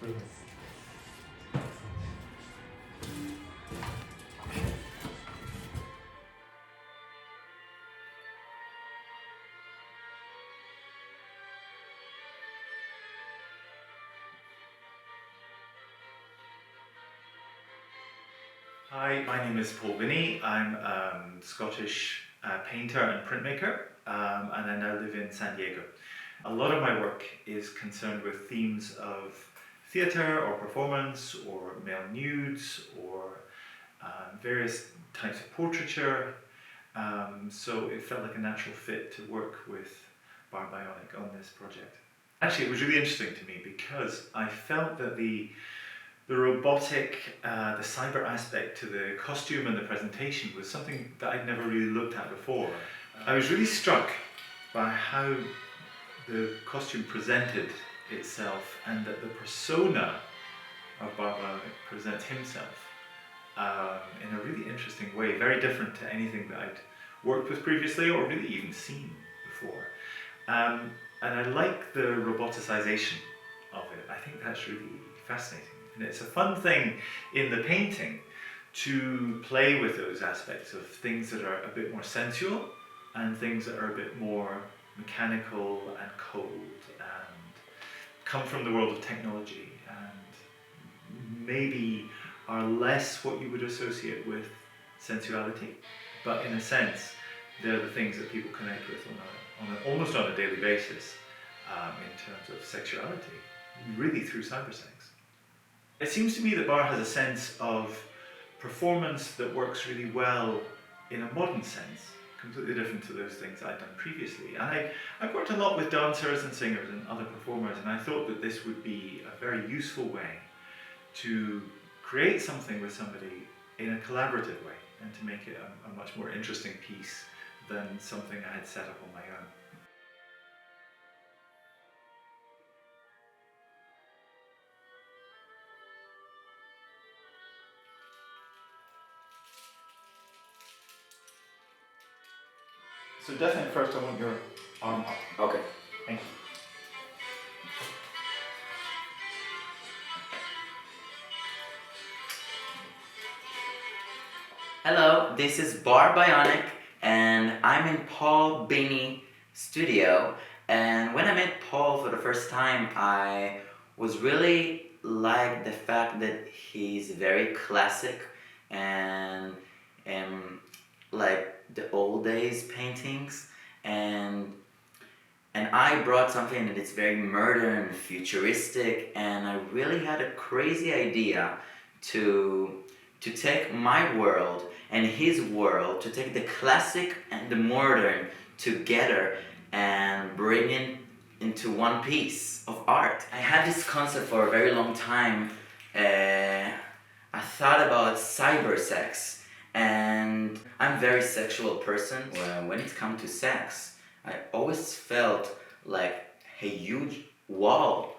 Hi, my name is Paul Binnie. I'm a Scottish painter and printmaker, and I now live in San Diego. A lot of my work is concerned with themes of theatre or performance or male nudes or various types of portraiture, so it felt like a natural fit to work with BIONIC on this project. Actually, it was really interesting to me because I felt that the robotic, the cyber aspect to the costume and the presentation was something that I'd never really looked at before. I was really struck by how the costume presented itself and that the persona of BIONIC presents himself in a really interesting way, very different to anything that I'd worked with previously or really even seen before. And I like the roboticization of it. I think that's really fascinating. And it's a fun thing in the painting to play with those aspects of things that are a bit more sensual and things that are a bit more mechanical and cold and come from the world of technology and maybe are less what you would associate with sensuality, but in a sense they're the things that people connect with almost on a daily basis in terms of sexuality, really through cybersex. It seems to me that bar has a sense of performance that works really well in a modern sense, completely different to those things I'd done previously. And I've worked a lot with dancers and singers and other performers, and I thought that this would be a very useful way to create something with somebody in a collaborative way and to make it a much more interesting piece than something I had set up on my own. So definitely first I want your arm up. Okay. Thank you. Hello, this is BIONIC and I'm in Paul Binnie studio, and when I met Paul for the first time I was really like the fact that he's very classic and like the old days paintings, and I brought something that is very modern, futuristic, and I really had a crazy idea to take my world and his world, to take the classic and the modern together and bring it into one piece of art. I had this concept for a very long time. I thought about cybersex, and I'm a very sexual person. When it comes to sex, I always felt like a huge wall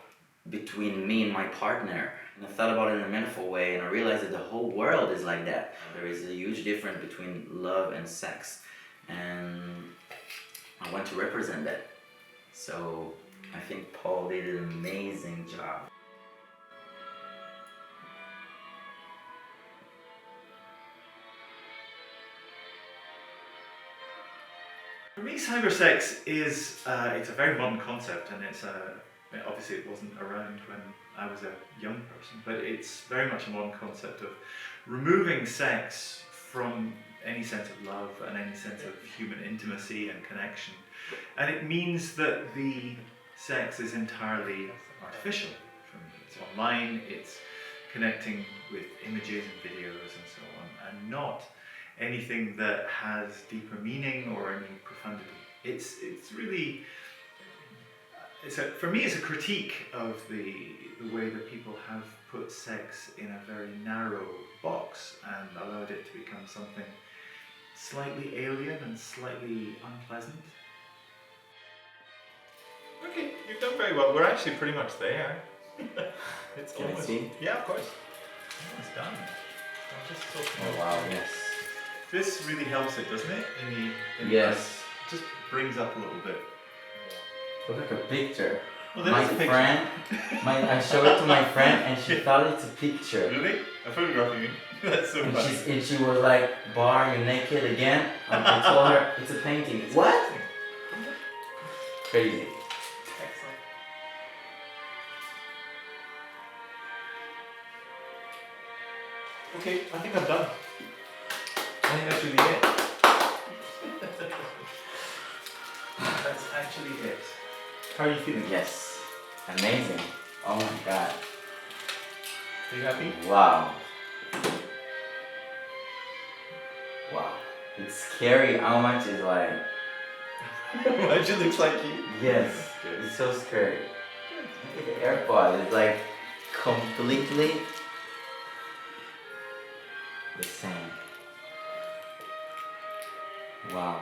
between me and my partner. And I thought about it in a metaphor way, and I realized that the whole world is like that. There is a huge difference between love and sex, and I want to represent that. So I think Paul did an amazing job. For me, cybersex is it's a very modern concept, and obviously it wasn't around when I was a young person, but it's very much a modern concept of removing sex from any sense of love and any sense of human intimacy and connection. And it means that the sex is entirely artificial. It's online, it's connecting with images and videos and so on, and not anything that has deeper meaning or any profundity. It's really, for me it's a critique of the way that people have put sex in a very narrow box and allowed it to become something slightly alien and slightly unpleasant. Okay, you've done very well. We're actually pretty much there. It's Can I almost, see? yeah, of course. Almost done. I'm just talking Oh wow, yes. This really helps it, doesn't it? Yes. It just brings up a little bit. Look like a picture. Well, there My is a picture. friend, I showed it to my friend and she thought it's a picture. Really? A photograph of you? That's so funny. And she was like, Bar, you're naked again? I told her, it's a painting. What? Crazy. Excellent. Okay, I think I'm done. I think that's really it. That's actually it. How are you feeling? Yes. Amazing. Oh my god. Are you happy? Wow. Wow. It's scary how much is like. It looks like you. Yes. Good. It's so scary. Look at the AirPod. It's like completely the same. Wow.